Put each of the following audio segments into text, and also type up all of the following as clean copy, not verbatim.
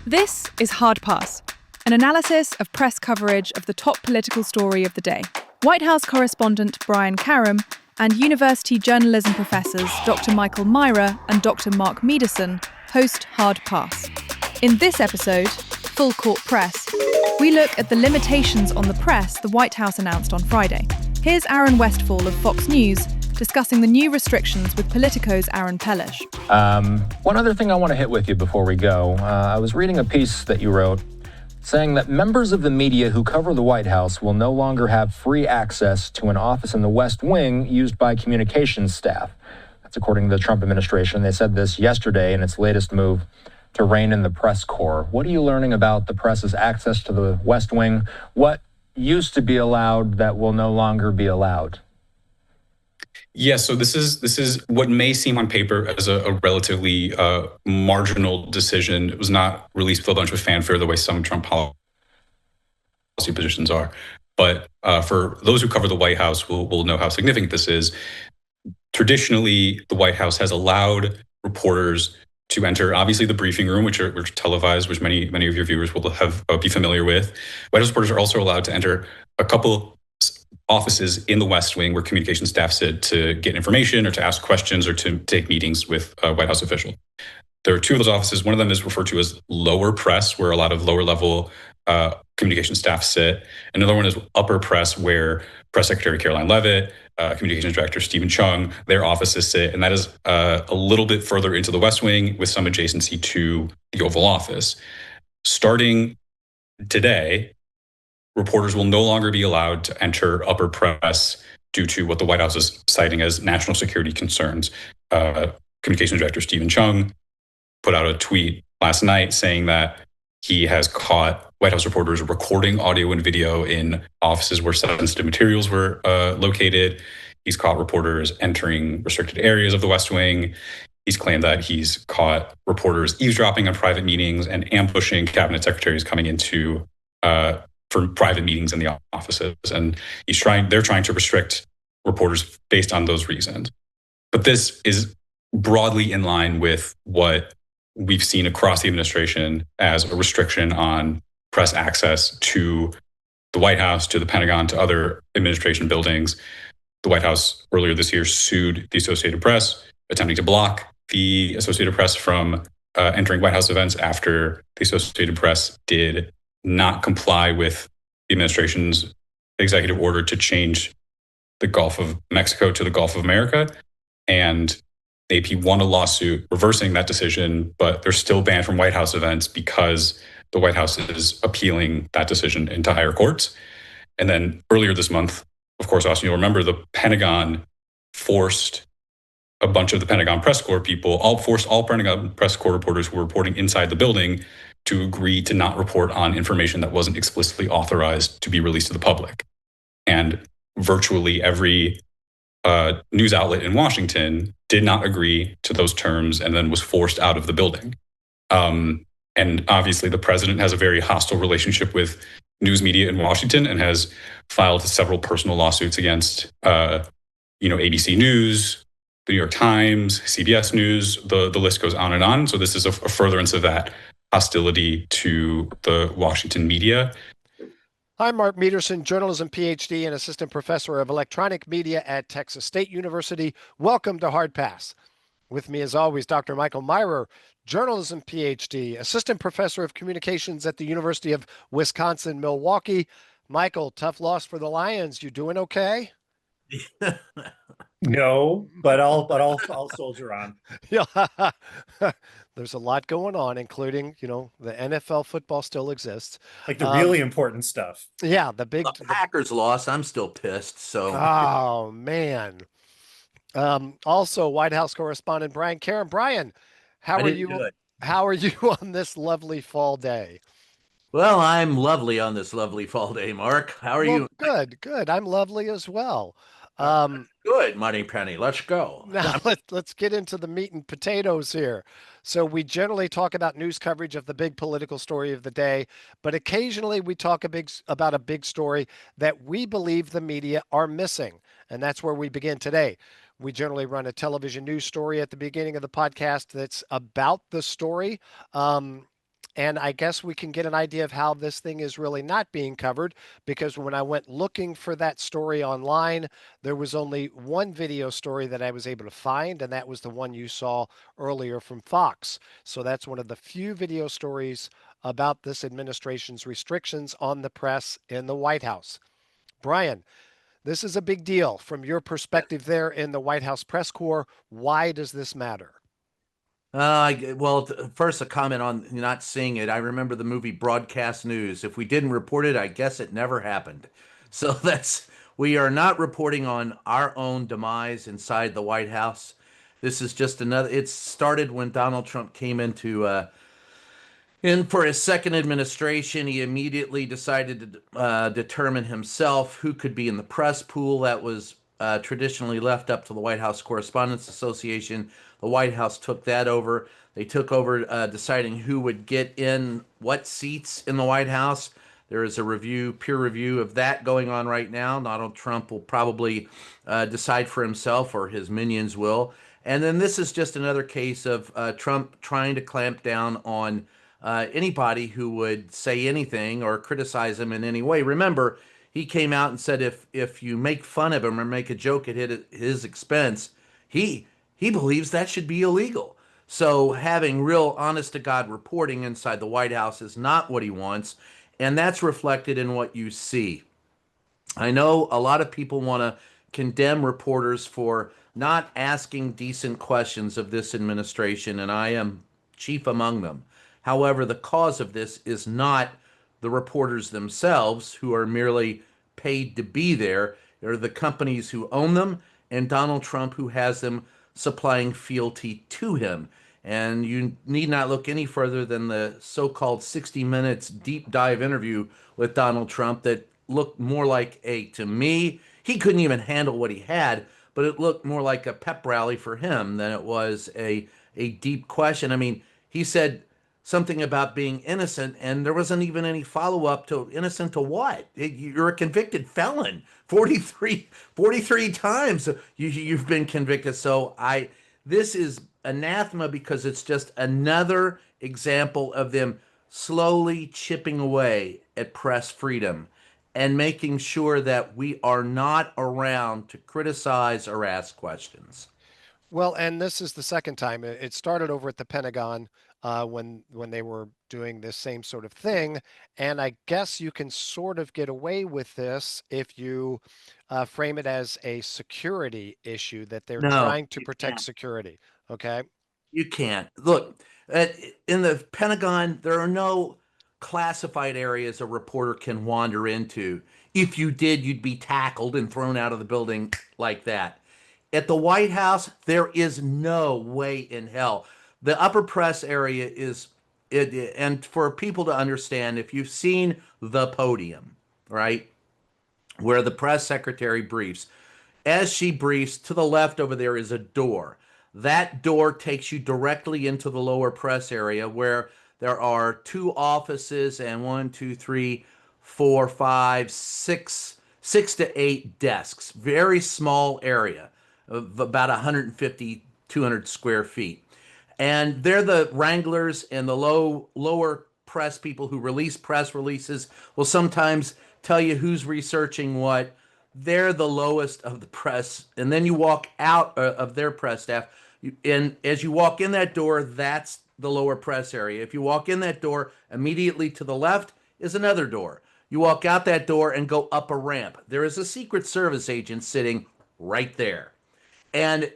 This is Hard Pass, an analysis of press coverage of the top political story of the day. White House correspondent Brian Karam and university journalism professors Dr. Michael Myra and Dr. Mark Mederson host Hard Pass. In this episode, Full Court Press, we look at the limitations on the press the White House announced on Friday. Here's Aaron Westfall of Fox News discussing the new restrictions with Politico's Aaron Pellish. One other thing I want to hit with you before we go. I was reading a piece that you wrote saying that members of the media who cover the White House will no longer have free access to an office in the West Wing used by communications staff. That's according to the Trump administration. They said this yesterday in its latest move to rein in the press corps. What are you learning about the press's access to the West Wing? What used to be allowed that will no longer be allowed? Yeah, so this is what may seem on paper as a relatively marginal decision. It was not released with a bunch of fanfare the way some Trump policy positions are. But for those who cover the White House will know how significant this is. Traditionally, the White House has allowed reporters to enter, obviously, the briefing room, which are televised, which many of your viewers will be familiar with. White House reporters are also allowed to enter a couple offices in the West Wing where communication staff sit to get information or to ask questions or to take meetings with White House officials. There are two of those offices. One of them is referred to as lower press, where a lot of lower level communication staff sit. Another one is upper press, where Press Secretary Caroline Leavitt, Communications Director Stephen Chung, their offices sit. And that is a little bit further into the West Wing with some adjacency to the Oval Office. Starting today, reporters will no longer be allowed to enter upper press due to what the White House is citing as national security concerns. Communications Director Stephen Chung put out a tweet last night saying that he has caught White House reporters recording audio and video in offices where sensitive materials were located. He's caught reporters entering restricted areas of the West Wing. He's claimed that he's caught reporters eavesdropping on private meetings and ambushing cabinet secretaries coming into for private meetings in the offices. And they're trying to restrict reporters based on those reasons. But this is broadly in line with what we've seen across the administration as a restriction on press access to the White House, to the Pentagon, to other administration buildings. The White House earlier this year sued the Associated Press, attempting to block the Associated Press from entering White House events after the Associated Press did not comply with the administration's executive order to change the Gulf of Mexico to the Gulf of America. And AP won a lawsuit reversing that decision, but they're still banned from White House events because the White House is appealing that decision into higher courts. And then earlier this month, of course, Austin, you'll remember the Pentagon forced a bunch of the Pentagon press corps people, forced all Pentagon press corps reporters who were reporting inside the building to agree to not report on information that wasn't explicitly authorized to be released to the public. And virtually every news outlet in Washington did not agree to those terms and then was forced out of the building. And obviously the president has a very hostile relationship with news media in Washington and has filed several personal lawsuits against ABC News, the New York Times, CBS News, the list goes on and on. So this is a furtherance of that hostility to the Washington media. I'm Mark Mederson, journalism PhD and assistant professor of electronic media at Texas State University. Welcome to Hard Pass. With me, as always, Dr. Michael Myra, journalism PhD, assistant professor of communications at the University of Wisconsin-Milwaukee. Michael, tough loss for the Lions. You doing okay? No, but I'll soldier on. Yeah. There's a lot going on, including, the NFL football still exists. Like the really important stuff. Yeah, The Packers lost. I'm still pissed. So. Oh, man. Also, White House correspondent Brian Karam. Brian, how are you? How are you on this lovely fall day? Well, I'm lovely on this lovely fall day, Mark. How are you? Good. I'm lovely as well. Good, Money Penny. Let's go. Now let's get into the meat and potatoes here. So we generally talk about news coverage of the big political story of the day, but occasionally we talk about a big story that we believe the media are missing. And that's where we begin today. We generally run a television news story at the beginning of the podcast that's about the story. And I guess we can get an idea of how this thing is really not being covered, because when I went looking for that story online, there was only one video story that I was able to find, and that was the one you saw earlier from Fox. So that's one of the few video stories about this administration's restrictions on the press in the White House. Brian, this is a big deal. From your perspective there in the White House press corps, why does this matter? Well, first a comment on not seeing it. I remember the movie Broadcast News. If we didn't report it, I guess it never happened. So we are not reporting on our own demise inside the White House. This is just another, it started when Donald Trump came in for his second administration. He immediately decided to determine himself who could be in the press pool that was traditionally left up to the White House Correspondents Association. The White House took that over. They took over deciding who would get in what seats in the White House. There is a peer review of that going on right now. Donald Trump will probably decide for himself, or his minions will. And then this is just another case of Trump trying to clamp down on anybody who would say anything or criticize him in any way. Remember, he came out and said if you make fun of him or make a joke at his expense, he believes that should be illegal. So having real honest to God reporting inside the White House is not what he wants, and that's reflected in what you see. I know a lot of people want to condemn reporters for not asking decent questions of this administration, and I am chief among them. However, the cause of this is not the reporters themselves, who are merely paid to be there. They're the companies who own them, and Donald Trump, who has them supplying fealty to him. And you need not look any further than the so-called 60 Minutes deep dive interview with Donald Trump that looked more like to me, he couldn't even handle what he had, but it looked more like a pep rally for him than it was a deep question. I mean, he said something about being innocent, and there wasn't even any follow-up to innocent to what? You're a convicted felon. 43 times you've been convicted. So this is anathema, because it's just another example of them slowly chipping away at press freedom and making sure that we are not around to criticize or ask questions. Well, and this is the second time. It started over at the Pentagon when they were doing this same sort of thing, and I guess you can sort of get away with this if you frame it as a security issue, that they're No, trying to you protect can't. security. Okay. You can't. Look, in the Pentagon, there are no classified areas a reporter can wander into. If you did, you'd be tackled and thrown out of the building like that. At the White House, there is no way in hell. The upper press area is it, and for people to understand, if you've seen the podium, right, where the press secretary briefs, as she briefs, to the left over there is a door. That door takes you directly into the lower press area, where there are two offices and one, two, three, four, five, six to eight desks. Very small area of about 150, 200 square feet. And they're the wranglers, and the lower press people who release press releases will sometimes tell you who's researching what. They're the lowest of the press, and then you walk out of their press staff, and as you walk in that door, that's the lower press area. If you walk in that door, immediately to the left is another door. You walk out that door and go up a ramp. There is a Secret Service agent sitting right there. And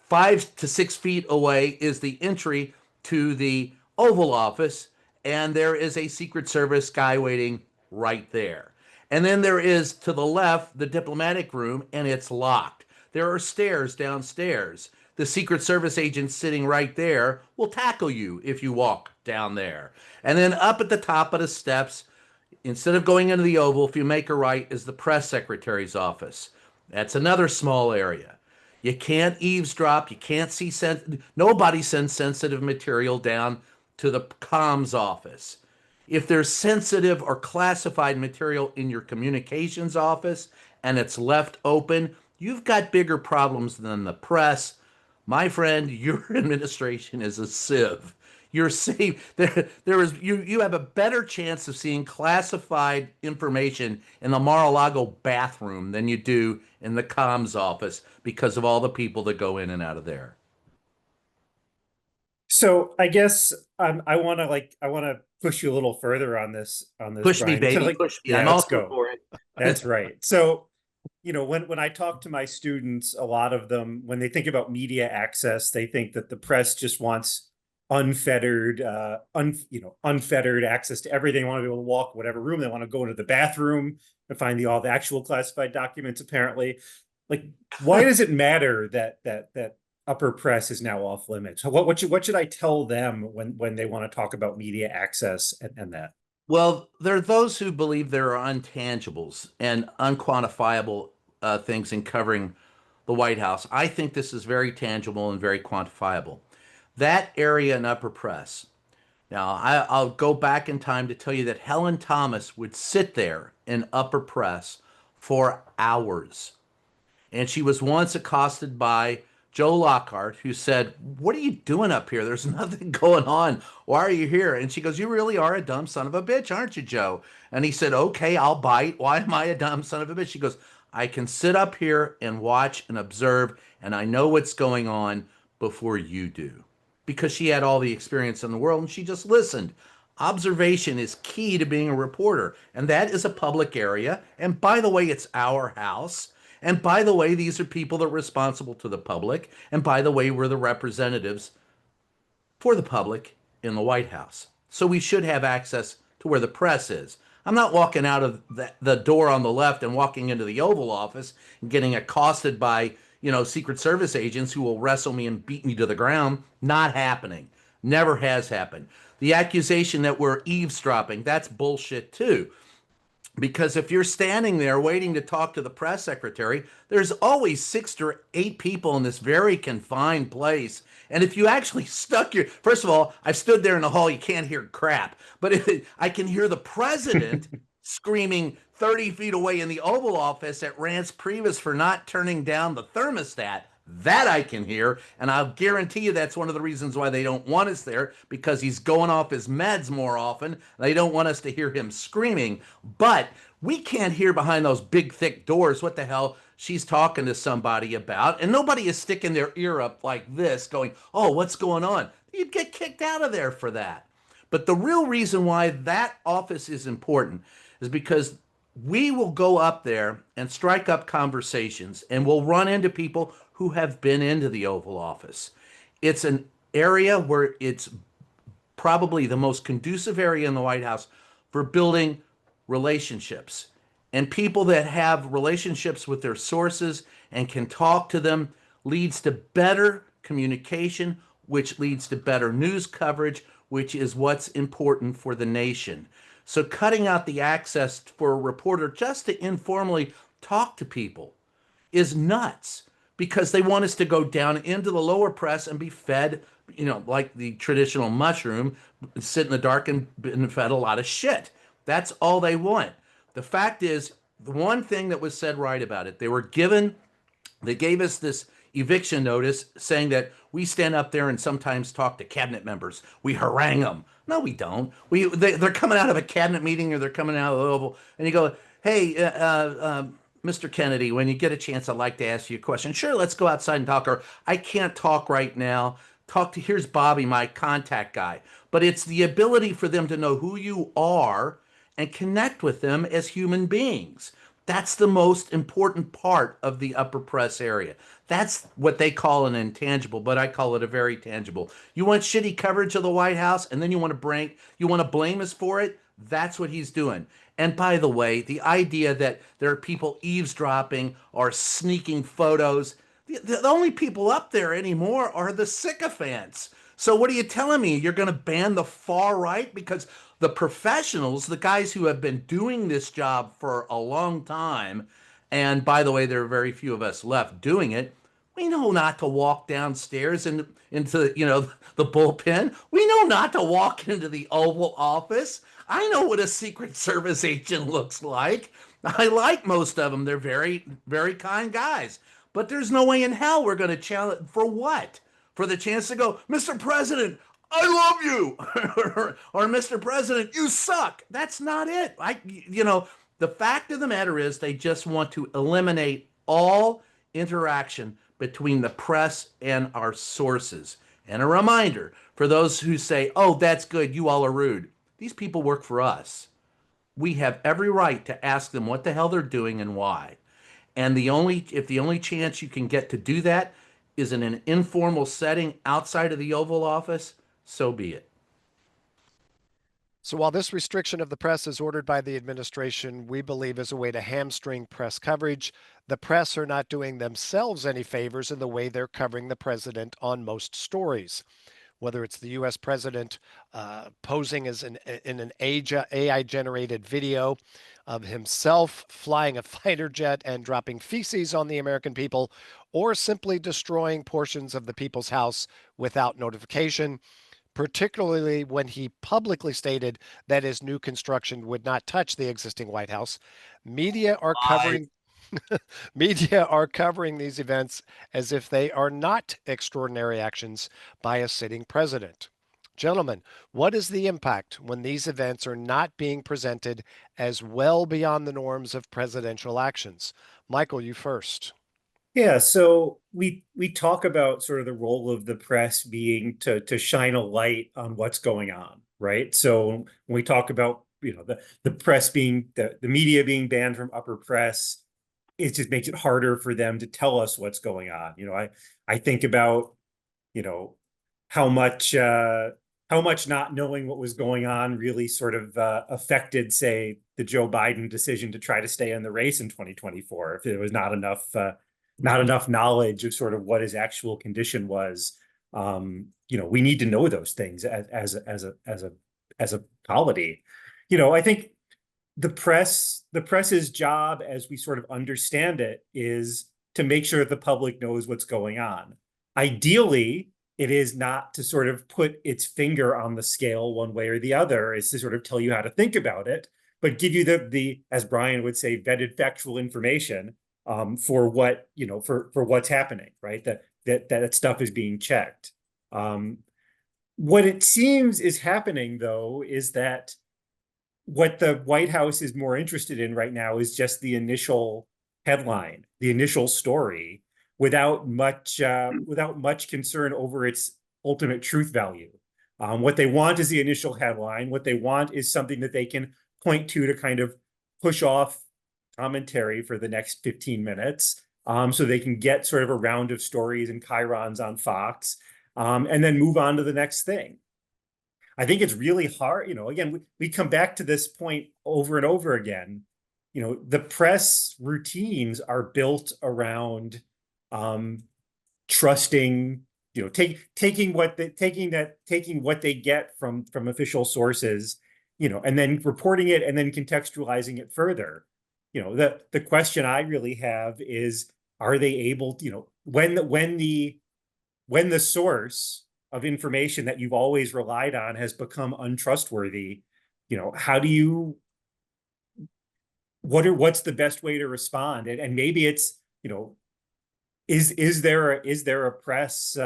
5 to 6 feet away is the entry to the Oval Office, and there is a Secret Service guy waiting right there. And then there is to the left the diplomatic room, and it's locked. There are stairs downstairs. The Secret Service agent sitting right there will tackle you if you walk down there. And then up at the top of the steps, instead of going into the Oval, if you make a right, is the press secretary's office. That's another small area. You can't eavesdrop. You can't see. Nobody sends sensitive material down to the comms office. If there's sensitive or classified material in your communications office and it's left open, you've got bigger problems than the press. My friend, your administration is a sieve. You're safe. You have a better chance of seeing classified information in the Mar-a-Lago bathroom than you do in the comms office because of all the people that go in and out of there. So I guess I want to push you a little further on this, Push me, Brian. Kind of baby, like, push me. yeah, I'm let's also go. for it. That's right. So, when I talk to my students, a lot of them, when they think about media access, they think that the press just wants unfettered, unfettered access to everything. They want to be able to walk whatever room they want to, go into the bathroom and find all the actual classified documents. Apparently, like, why does it matter that upper press is now off limits? What should I tell them when they want to talk about media access and that? Well, there are those who believe there are intangibles and unquantifiable things in covering the White House. I think this is very tangible and very quantifiable. That area in upper press. Now, I'll go back in time to tell you that Helen Thomas would sit there in upper press for hours. And she was once accosted by Joe Lockhart, who said, "What are you doing up here? There's nothing going on. Why are you here?" And she goes, "You really are a dumb son of a bitch, aren't you, Joe?" And he said, "Okay, I'll bite. Why am I a dumb son of a bitch?" She goes, "I can sit up here and watch and observe, and I know what's going on before you do." Because she had all the experience in the world and she just listened. Observation is key to being a reporter, and that is a public area. And by the way, it's our house. And by the way, these are people that are responsible to the public. And by the way, we're the representatives for the public in the White House. So we should have access to where the press is. I'm not walking out of the door on the left and walking into the Oval Office and getting accosted by, Secret Service agents who will wrestle me and beat me to the ground. Not happening. Never has happened. The accusation that we're eavesdropping, that's bullshit too. Because if you're standing there waiting to talk to the press secretary, there's always 6 to 8 people in this very confined place. And if you actually first of all, I've stood there in the hall, you can't hear crap. But I can hear the president screaming 30 feet away in the Oval Office at Rance Priebus for not turning down the thermostat. That I can hear, and I'll guarantee you that's one of the reasons why they don't want us there, because he's going off his meds more often. They don't want us to hear him screaming, but we can't hear behind those big, thick doors what the hell she's talking to somebody about, and nobody is sticking their ear up like this going, "Oh, what's going on?" You'd get kicked out of there for that. But the real reason why that office is important is because we will go up there and strike up conversations and we'll run into people who have been into the Oval Office. It's an area where it's probably the most conducive area in the White House for building relationships. And people that have relationships with their sources and can talk to them leads to better communication, which leads to better news coverage, which is what's important for the nation. So cutting out the access for a reporter just to informally talk to people is nuts, because they want us to go down into the lower press and be fed, like the traditional mushroom, sit in the dark and fed a lot of shit. That's all they want. The fact is, the one thing that was said right about it, they gave us this eviction notice saying that we stand up there and sometimes talk to cabinet members. We harangue them. No, we don't. They're coming out of a cabinet meeting or they're coming out of the Oval, and you go, "Hey, Mr. Kennedy, when you get a chance, I'd like to ask you a question." "Sure, let's go outside and talk." Or, "I can't talk right now. Here's Bobby, my contact guy." But it's the ability for them to know who you are and connect with them as human beings. That's the most important part of the upper press area. That's what they call an intangible, but I call it a very tangible. You want shitty coverage of the White House, and then you want to blame us for it? That's what he's doing. And by the way, the idea that there are people eavesdropping or sneaking photos, the only people up there anymore are the sycophants. So what are you telling me? You're going to ban the far right? Because the professionals, the guys who have been doing this job for a long time, and by the way, there are very few of us left doing it, we know not to walk downstairs and into, the bullpen. We know not to walk into the Oval Office. I know what a Secret Service agent looks like. I like most of them. They're very, very kind guys. But there's no way in hell we're going to challenge for what? For the chance to go, "Mr. President, I love you, or Mr. President, you suck. That's not it. The fact of the matter is they just want to eliminate all interaction between the press and our sources. And a reminder for those who say, oh, that's good, you all are rude. These people work for us. We have every right to ask them what the hell they're doing and why. And if the only chance you can get to do that is in an informal setting outside of the Oval Office, so be it. So while this restriction of the press is ordered by the administration, we believe is a way to hamstring press coverage. The press are not doing themselves any favors in the way they're covering the president on most stories. Whether it's the U.S. president posing as in an AI-generated video of himself flying a fighter jet and dropping feces on the American people, or simply destroying portions of the people's house without notification, particularly when he publicly stated that his new construction would not touch the existing White House. Media are covering Media are covering these events as if they are not extraordinary actions by a sitting president. Gentlemen, what is the impact when these events are not being presented as well beyond the norms of presidential actions? Michael, you first. Yeah, so we talk about sort of the role of the press being to shine a light on what's going on, right? So when we talk about the press being the media being banned from upper press, it just makes it harder for them to tell us what's going on. I think about how much not knowing what was going on really sort of affected, say, the Joe Biden decision to try to stay in the race in 2024. If there was not enough knowledge of sort of what his actual condition was, we need to know those things as a polity. I think the press's job, as we sort of understand it, is to make sure that the public knows what's going on. Ideally, it is not to sort of put its finger on the scale one way or the other. It's to sort of tell you how to think about it, but give you the as Brian would say, vetted factual information for what for what's happening, right? That stuff is being checked. What it seems is happening, though, is that what the White House is more interested in right now is just the initial headline, the initial story, without much concern over its ultimate truth value. What they want is the initial headline. What they want is something that they can point to kind of push off commentary for the next 15 minutes, so they can get sort of a round of stories and chyrons on Fox, and then move on to the next thing. I think it's really hard. Again, we come back to this point over and over again. The press routines are built around trusting, taking what they get from official sources, and then reporting it and then contextualizing it further. The question I really have is, are they able to, when the source of information that you've always relied on has become untrustworthy, what's the best way to respond? And maybe it's, is there a press,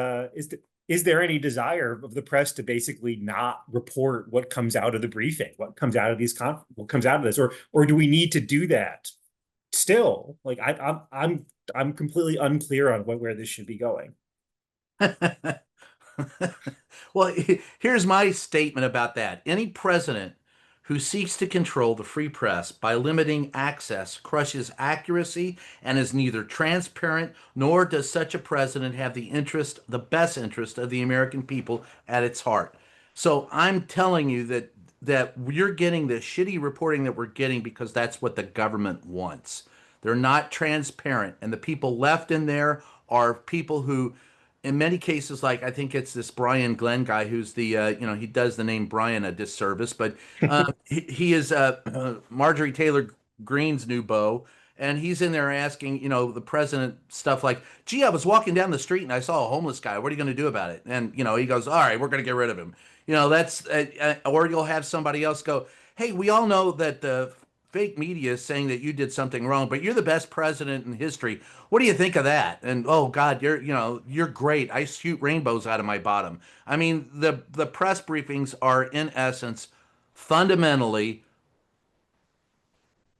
is there any desire of the press to basically not report what comes out of the briefing, what comes out of what comes out of this, or do we need to do that still? Like I'm completely unclear on where this should be going. Well, here's my statement about that. Any president who seeks to control the free press by limiting access crushes accuracy and is neither transparent, nor does such a president have the best interest of the American people at its heart. So I'm telling you that you're getting the shitty reporting that we're getting because that's what the government wants. They're not transparent, and the people left in there are people who, in many cases, like I think it's this Brian Glenn guy who's he does the name Brian a disservice, but he is Marjorie Taylor Greene's new beau, and he's in there asking the president stuff like, "Gee, I was walking down the street and I saw a homeless guy. What are you going to do about it?" And he goes, "All right, we're going to get rid of him." That's or you'll have somebody else go, "Hey, we all know that the fake media saying that you did something wrong, but you're the best president in history. What do you think of that? And oh God, you're great. I shoot rainbows out of my bottom. I mean, the press briefings are in essence fundamentally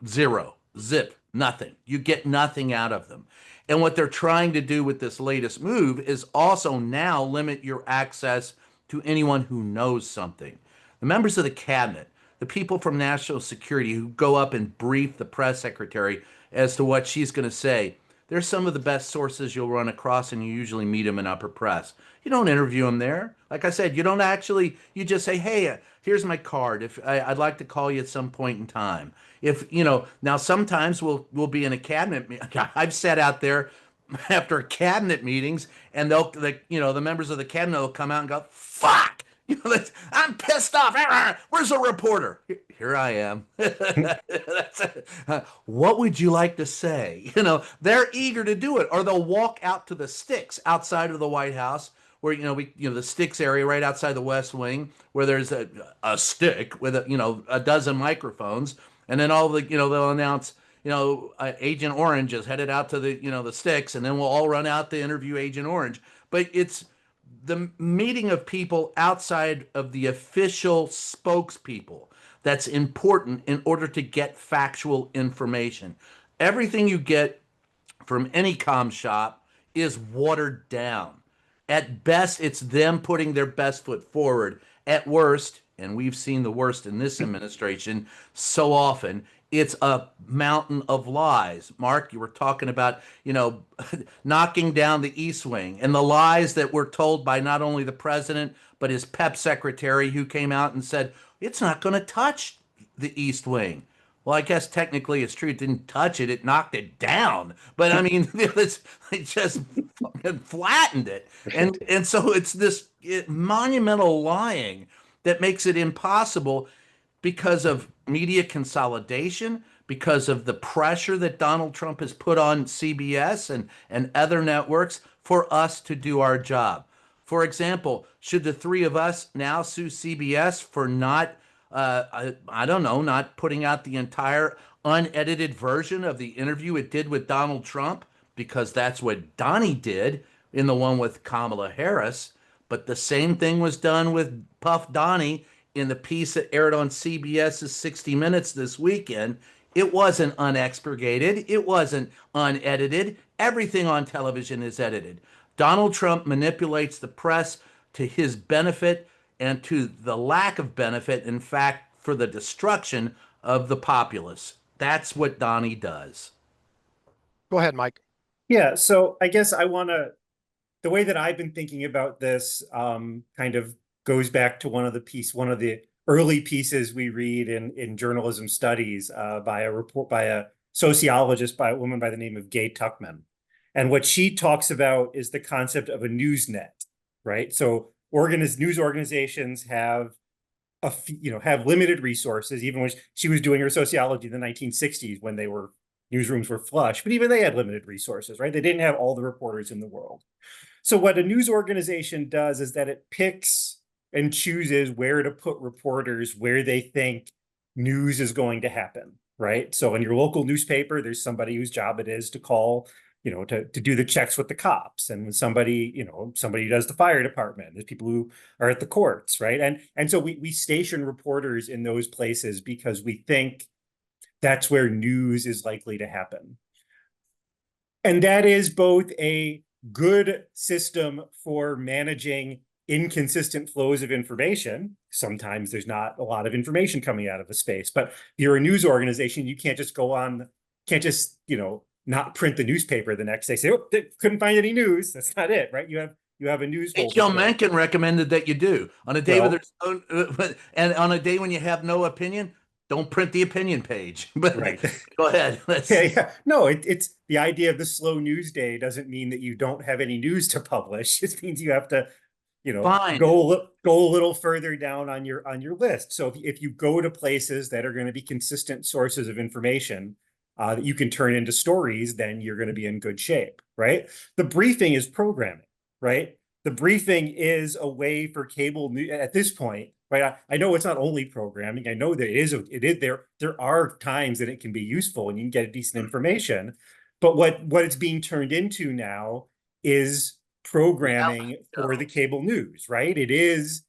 zero, zip, nothing. You get nothing out of them. And what they're trying to do with this latest move is also now limit your access to anyone who knows something. The members of the cabinet, the people from national security who go up and brief the press secretary as to what she's going to say, they're some of the best sources you'll run across, and you usually meet them in upper press. You don't interview them there. Like I said, you don't actually, you just say, hey, here's my card. If I'd like to call you at some point in time. If, now sometimes we'll be in a cabinet. I've sat out there after cabinet meetings, and the members of the cabinet will come out and go, fuck. I'm pissed off. Where's the reporter? Here I am. What would you like to say? They're eager to do it, or they'll walk out to the sticks outside of the White House, where the sticks area right outside the West Wing, where there's a stick with a dozen microphones, and then they'll announce Agent Orange is headed out to the sticks, and then we'll all run out to interview Agent Orange. But it's the meeting of people outside of the official spokespeople that's important in order to get factual information. Everything you get from any comm shop is watered down. At best, it's them putting their best foot forward. At worst, and we've seen the worst in this administration so often, it's a mountain of lies. Mark, you were talking about, knocking down the East Wing, and the lies that were told by not only the president, but his PEP secretary, who came out and said, it's not going to touch the East Wing. Well, I guess technically it's true. It didn't touch it. It knocked it down. But I mean, it just fucking flattened it. And so it's this monumental lying that makes it impossible, because of media consolidation, because of the pressure that Donald Trump has put on CBS and other networks for us to do our job. For example, should the three of us now sue CBS for not, not putting out the entire unedited version of the interview it did with Donald Trump? Because that's what Donnie did in the one with Kamala Harris. But the same thing was done with Puff Donnie in the piece that aired on CBS's 60 Minutes this weekend. It wasn't unexpurgated. It wasn't unedited. Everything on television is edited. Donald Trump manipulates the press to his benefit and to the lack of benefit, in fact, for the destruction of the populace. That's what Donnie does. Go ahead, Mike. Yeah, so I guess the way that I've been thinking about this kind of goes back to one of the early pieces we read in journalism studies by a sociologist, by a woman by the name of Gay Tuckman. And what she talks about is the concept of a news net, right? So news organizations have limited resources. Even when she was doing her sociology in the 1960s, when newsrooms were flush, but even they had limited resources, right? They didn't have all the reporters in the world. So what a news organization does is that it picks and chooses where to put reporters where they think news is going to happen, right? So in your local newspaper, there's somebody whose job it is to call, to do the checks with the cops, and somebody who does the fire department. There's people who are at the courts, right? And so we station reporters in those places because we think that's where news is likely to happen. And that is both a good system for managing inconsistent flows of information. Sometimes there's not a lot of information coming out of a space, but if you're a news organization, you can't just not print the newspaper the next day, say, oh, they couldn't find any news. That's not it, right? You have a news. H.L. Mencken recommended that you do on a day and on a day when you have no opinion, don't print the opinion page. But right. Go ahead. Yeah. No, it's the idea of the slow news day doesn't mean that you don't have any news to publish. It means you have to, go a little further down on your list. So if you go to places that are going to be consistent sources of information that you can turn into stories, then you're going to be in good shape, right? The briefing is programming, right? The briefing is a way for cable news at this point right? I know it's not only programming. I know that there are times that it can be useful and you can get decent information. But what it's being turned into now is programming for the cable news, right? It is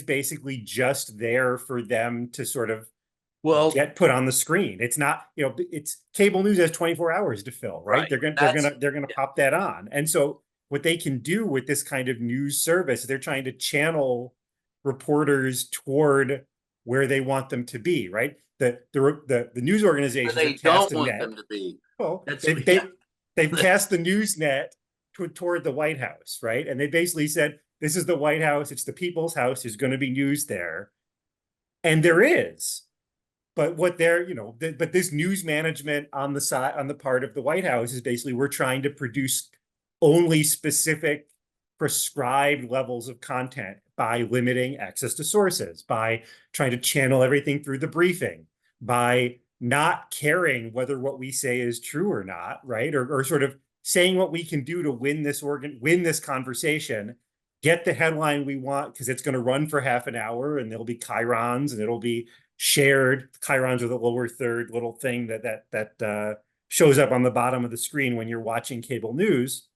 basically just there for them to sort of get put on the screen. It's not, it's cable news has 24 hours to fill, right? They're gonna pop that on. And so what they can do with this kind of news service, they're trying to channel reporters toward where they want them to be, right? The news organizations they don't want them to be. Well, they've cast the news net toward the White House, right? And they basically said, this is the White House. It's the people's house. There's going to be news there. And there is. But what they're, but this news management on the part of the White House is basically, we're trying to produce only specific prescribed levels of content by limiting access to sources, by trying to channel everything through the briefing, by not caring whether what we say is true or not, right? Or sort of saying what we can do to win this conversation, get the headline we want, because it's going to run for half an hour and there'll be chyrons and it'll be shared. Chyrons are the lower third little thing that shows up on the bottom of the screen when you're watching cable news.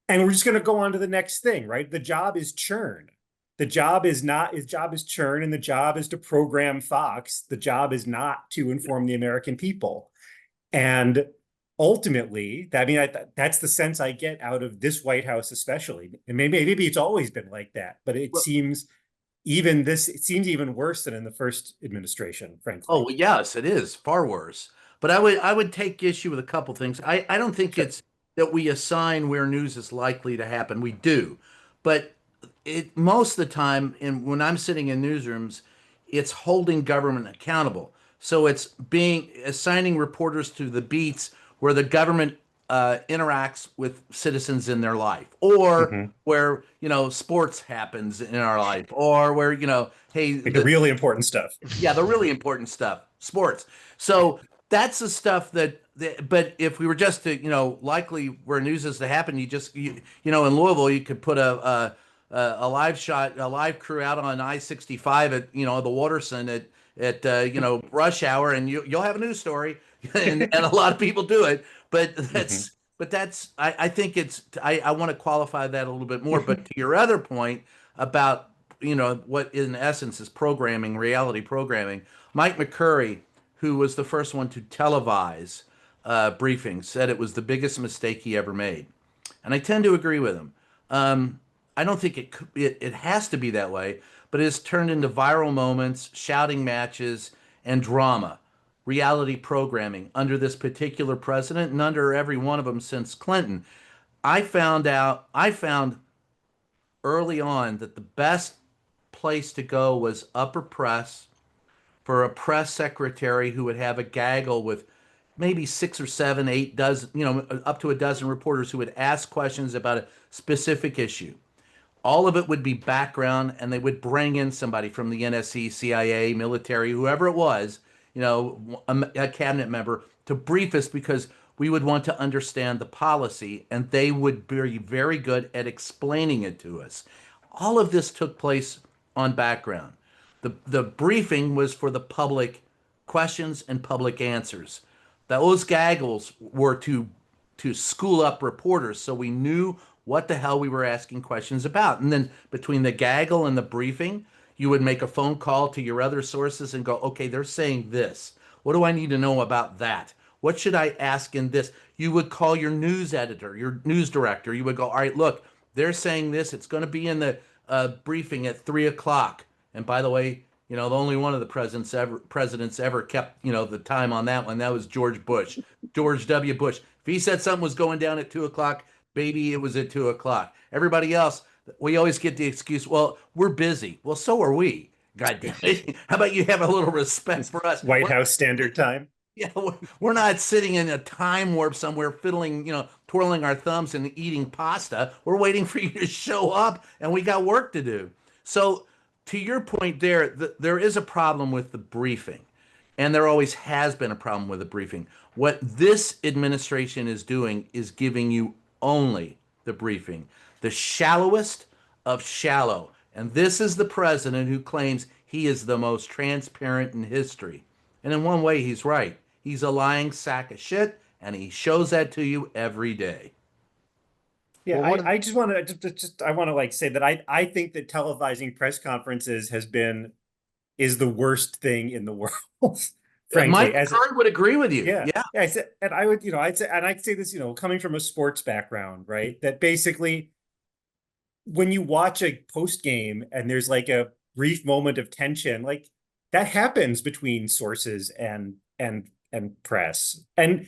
And we're just going to go on to the next thing, right? The job is churn. The job is not, his job is churn, and the job is to program Fox. The job is not to inform the American people. And ultimately, that's the sense I get out of this White House, especially. And maybe it's always been like that, but it seems even worse than in the first administration, frankly. Oh, yes, it is far worse. But I would take issue with a couple things. I don't think it's that we assign where news is likely to happen. We do, but most of the time, when I'm sitting in newsrooms, it's holding government accountable. So it's assigning reporters to the beats where the government interacts with citizens in their life, or where sports happens in our life, or where hey, the really important stuff. Yeah, the really important stuff, sports. So that's the stuff but if we were just to likely where news is to happen, in Louisville you could put a live crew out on I-65 at the Waterson at rush hour, and you'll have a news story, and a lot of people do it. But I think I want to qualify that a little bit more. But to your other point about what in essence is programming, reality programming, Mike McCurry, who was the first one to televise briefings, said it was the biggest mistake he ever made, and I tend to agree with him. I don't think it has to be that way, but it's turned into viral moments, shouting matches, and drama. Reality programming under this particular president and under every one of them since Clinton. I found early on that the best place to go was upper press, for a press secretary who would have a gaggle with maybe 6 or 7, 8 dozen, up to a dozen reporters who would ask questions about a specific issue. All of it would be background, and they would bring in somebody from the NSC, CIA, military, whoever it was, a cabinet member to brief us, because we would want to understand the policy, and they would be very good at explaining it to us. All of this took place on background. The briefing was for the public questions and public answers. Those gaggles were to school up reporters so we knew what the hell we were asking questions about. And then between the gaggle and the briefing, you would make a phone call to your other sources and go, okay, they're saying this. What do I need to know about that? What should I ask in this? You would call your news editor, your news director. You would go, all right, look, they're saying this. It's going to be in the briefing at 3:00. And by the way, the only one of the presidents ever kept, the time on that one. That was George Bush, George W. Bush. If he said something was going down at 2:00, baby, it was at 2:00. Everybody else, we always get the excuse, well, we're busy. Well, so are we. God damn it. How about you have a little respect for us? White House Standard Time. Yeah, we're not sitting in a time warp somewhere fiddling, twirling our thumbs and eating pasta. We're waiting for you to show up, and we got work to do. So to your point there is a problem with the briefing, and there always has been a problem with the briefing. What this administration is doing is giving you only the briefing, the shallowest of shallow. And this is the president who claims he is the most transparent in history. And in one way, he's right. He's a lying sack of shit, and he shows that to you every day. Yeah, Well, one of I just want to I want to like say that I think that televising press conferences is the worst thing in the world, frankly. Michael Curry would agree with you. Yeah, Yeah. yeah, I said, and I would, I'd say this, coming from a sports background, right? That basically, when you watch a post game and there's like a brief moment of tension, like that happens between sources and press, and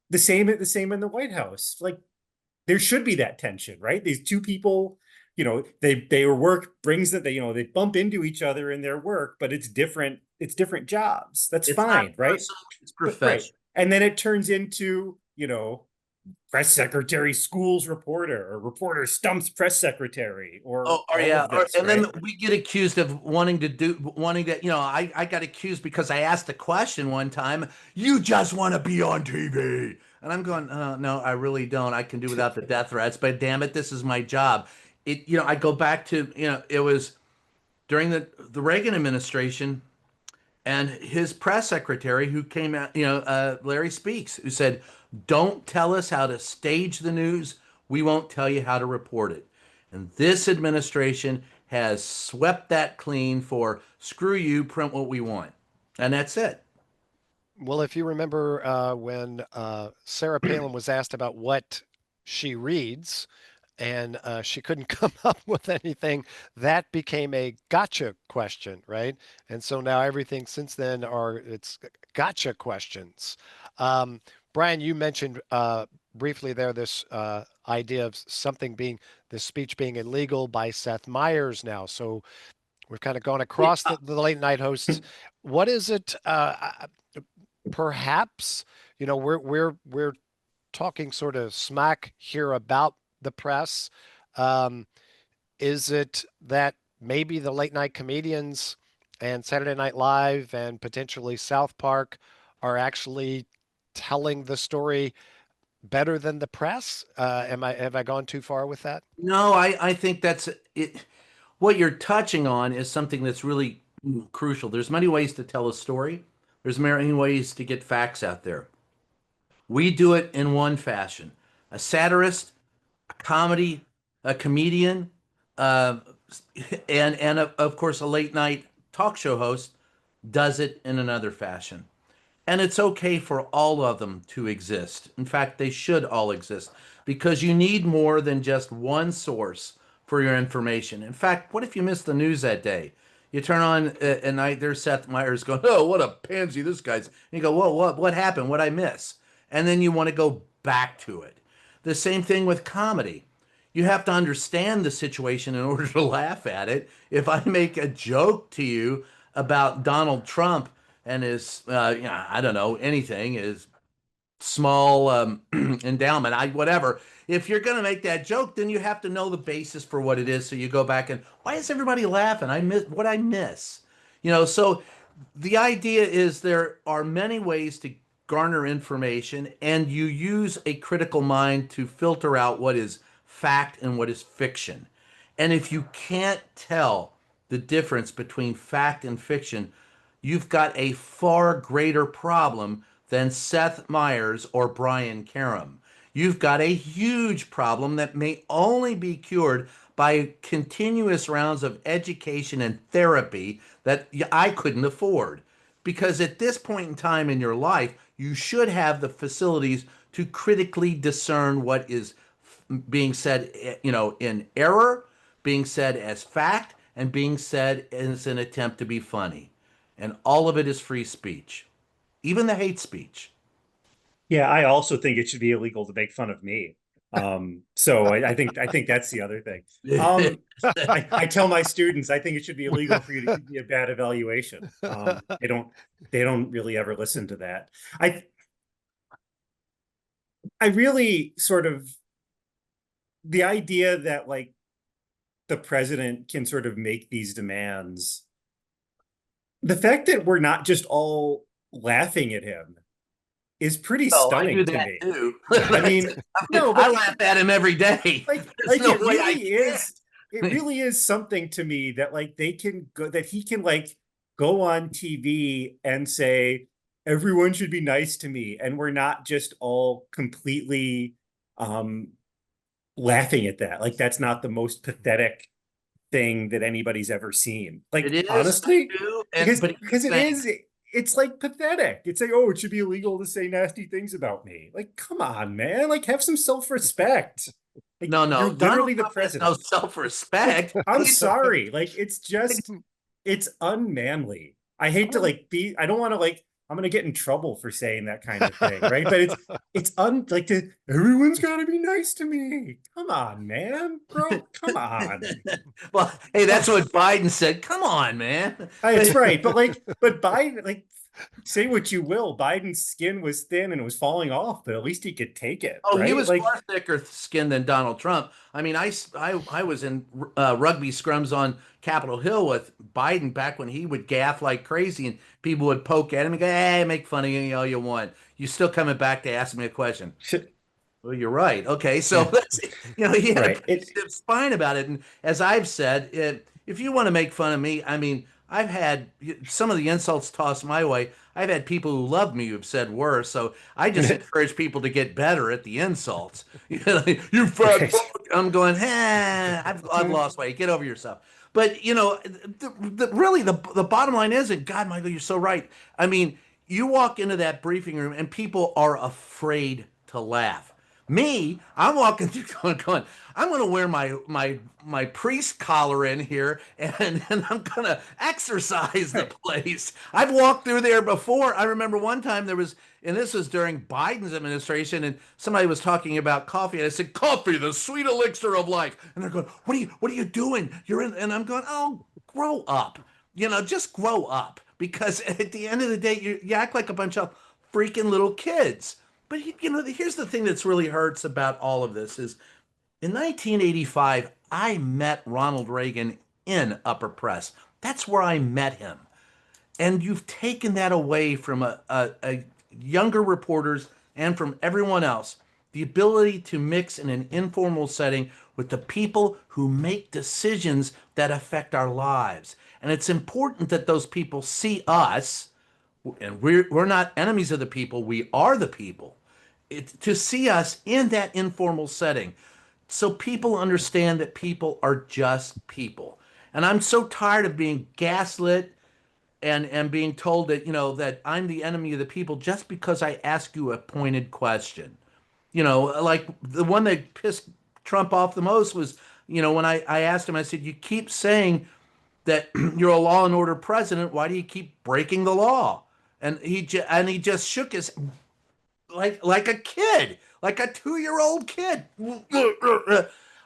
the same in the White House. Like there should be that tension, right? These two people, their work brings that they bump into each other in their work, but it's different jobs. That's It's fine, not right? personal, it's But right. professional. And then it turns into, press secretary schools reporter, or reporter stumps press secretary, or Oh, all yeah. of this, And right? then we get accused of wanting to, I got accused because I asked a question one time. You just want to be on TV. And I'm going, no, I really don't. I can do without the death threats, but damn it, this is my job. I go back to, it was during the Reagan administration and his press secretary who came out, Larry Speaks, who said, don't tell us how to stage the news. We won't tell you how to report it. And this administration has swept that clean for screw you, print what we want. And that's it. Well, if you remember when Sarah Palin was asked about what she reads, and she couldn't come up with anything, that became a gotcha question, right? And so now everything since then it's gotcha questions. Um, Brian, you mentioned briefly there this idea of this speech being illegal by Seth Meyers now. So we've kind of gone across the late night hosts. What is it? Perhaps we're talking sort of smack here about the press. Um, is it that maybe the late night comedians and Saturday Night Live and potentially South Park are actually telling the story better than the press? Have I gone too far with that? No, I think that's it. What you're touching on is something that's really crucial. There's many ways to tell a story. There's many ways to get facts out there. We do it in one fashion. A satirist, a comedy, a comedian, uh, and of course a late night talk show host does it in another fashion. And it's okay for all of them to exist. In fact, they should all exist because you need more than just one source for your information. In fact, what if you missed the news that day? You turn on at night, there's Seth Meyers going, oh, what a pansy this guy's. And you go, whoa, what happened? What'd I miss? And then you want to go back to it. The same thing with comedy. You have to understand the situation in order to laugh at it. If I make a joke to you about Donald Trump and his, I don't know, anything, his small endowment, whatever. If you're going to make that joke, then you have to know the basis for what it is. So you go back and why is everybody laughing? I miss. So the idea is there are many ways to garner information, and you use a critical mind to filter out what is fact and what is fiction. And if you can't tell the difference between fact and fiction, you've got a far greater problem than Seth Meyers or Brian Karam. You've got a huge problem that may only be cured by continuous rounds of education and therapy that I couldn't afford. Because at this point in time in your life, you should have the facilities to critically discern what is being said, in error, being said as fact, and being said as an attempt to be funny. And all of it is free speech, even the hate speech. Yeah, I also think it should be illegal to make fun of me. So I think that's the other thing. I tell my students I think it should be illegal for you to give me a bad evaluation. They don't really ever listen to that. I really sort of, the idea that like the president can sort of make these demands, the fact that we're not just all laughing at him is pretty Oh, I stunning do to that me. too. I mean, no, I but laugh at him every day. like There's no it way I really is. it really is something to me that like they can go, that he can like go on TV and say everyone should be nice to me, and we're not just all completely laughing at that. Like that's not the most pathetic thing that anybody's ever seen. Like It is honestly, too, because it is. It's like pathetic. It's like, oh, it should be illegal to say nasty things about me. Like, come on, man. Like, have some self-respect. Like, no, you're Donald literally the Trump has no president. self-respect. Like, I'm sorry. Like, it's just, it's unmanly. I hate to like be, I don't want to like, I'm gonna get in trouble for saying that kind of thing, right? But like everyone's gotta be nice to me. Come on, man, bro. Come on. Well, hey, that's what Biden said. Come on, man. It's right, but Biden, like, say what you will, Biden's skin was thin and it was falling off, but at least he could take it. Oh, right? he was like, far thicker skinned than Donald Trump. I mean, I was in rugby scrums on Capitol Hill with Biden back when he would gaff like crazy, and people would poke at him and go, "Hey, make fun of you all you want. You still coming back to ask me a question." Well, you're right. Okay, so that's, he had right. a pretty stiff spine about it. And as I've said, if you want to make fun of me, I mean, I've had some of the insults tossed my way. I've had people who love me who've said worse. So I just encourage people to get better at the insults. You fat fuck. I'm going, I've lost weight. Get over yourself. But really, the bottom line is, and God, Michael, you're so right. I mean, you walk into that briefing room and people are afraid to laugh. Me, I'm walking through going, I'm going to wear my priest collar in here and I'm going to exercise the place. I've walked through there before. I remember one time there was, and this was during Biden's administration, and somebody was talking about coffee, and I said, "Coffee, the sweet elixir of life." And they're going, what are you doing? You're in, and I'm going, "Oh, grow up. Just grow up." Because at the end of the day, you act like a bunch of freaking little kids. But here's the thing that's really hurts about all of this is in 1985, I met Ronald Reagan in upper press. That's where I met him. And you've taken that away from a younger reporters and from everyone else. The ability to mix in an informal setting with the people who make decisions that affect our lives. And it's important that those people see us, and we're not enemies of the people, we are the people. To see us in that informal setting so people understand that people are just people. And I'm so tired of being gaslit and being told that that I'm the enemy of the people just because I ask you a pointed question. Like the one that pissed Trump off the most was when I asked him, I said, "You keep saying that you're a law and order president, why do you keep breaking the law?" And he just shook his like a kid, like a 2-year-old kid.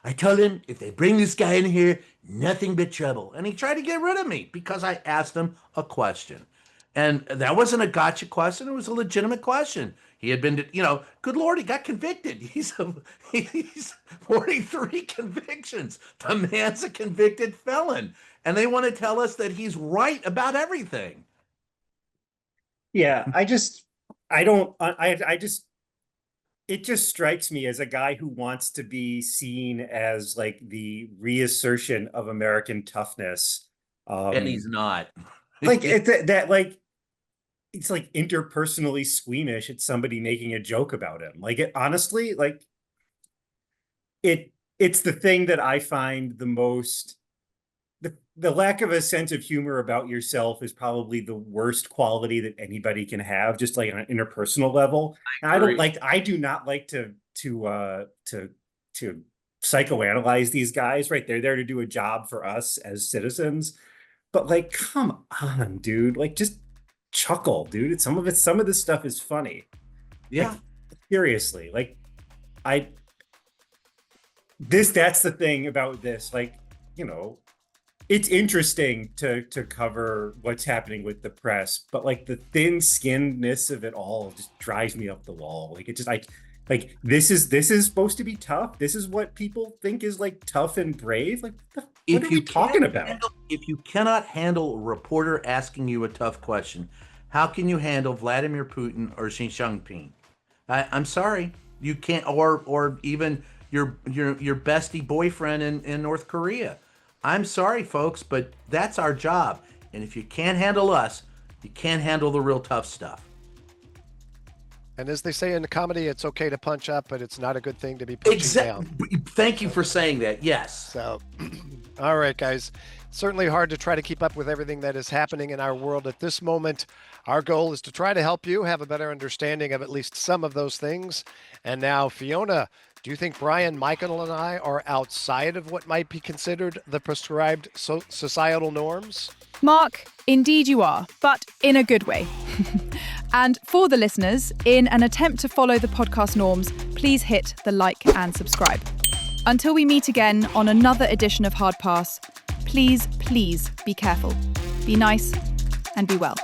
I told him, if they bring this guy in here, nothing but trouble. And he tried to get rid of me because I asked him a question. And that wasn't a gotcha question. It was a legitimate question. He had been, good Lord, he got convicted. He's 43 convictions. The man's a convicted felon. And they want to tell us that he's right about everything. Yeah, it just strikes me as a guy who wants to be seen as like the reassertion of American toughness. And he's not. Like it's like interpersonally squeamish at somebody making a joke about him. Like honestly, like it's the thing that I find the most, the lack of a sense of humor about yourself is probably the worst quality that anybody can have, just like on an interpersonal level. And I do not like to psychoanalyze these guys, right? They're there to do a job for us as citizens. But like, come on, dude. Like just chuckle, dude. Some of this stuff is funny. Yeah. Like, seriously. Like that's the thing about this. Like, it's interesting to cover what's happening with the press, but like the thin-skinnedness of it all just drives me up the wall. Like it just like this is supposed to be tough. This is what people think is like tough and brave. Like what are you talking about? If you cannot handle a reporter asking you a tough question, how can you handle Vladimir Putin or Xi Jinping? I'm sorry, you can't, or even your bestie boyfriend in North Korea. I'm sorry, folks, but that's our job. And if you can't handle us, you can't handle the real tough stuff. And as they say in the comedy, it's okay to punch up, but it's not a good thing to be punching down. Thank you for saying that. Yes. So, all right, guys. Certainly hard to try to keep up with everything that is happening in our world at this moment. Our goal is to try to help you have a better understanding of at least some of those things. And now, Fiona, do you think Brian, Michael, and I are outside of what might be considered the prescribed societal norms? Mark, indeed you are, but in a good way. And for the listeners, in an attempt to follow the podcast norms, please hit the like and subscribe. Until we meet again on another edition of Hard Pass, please be careful, be nice, and be well.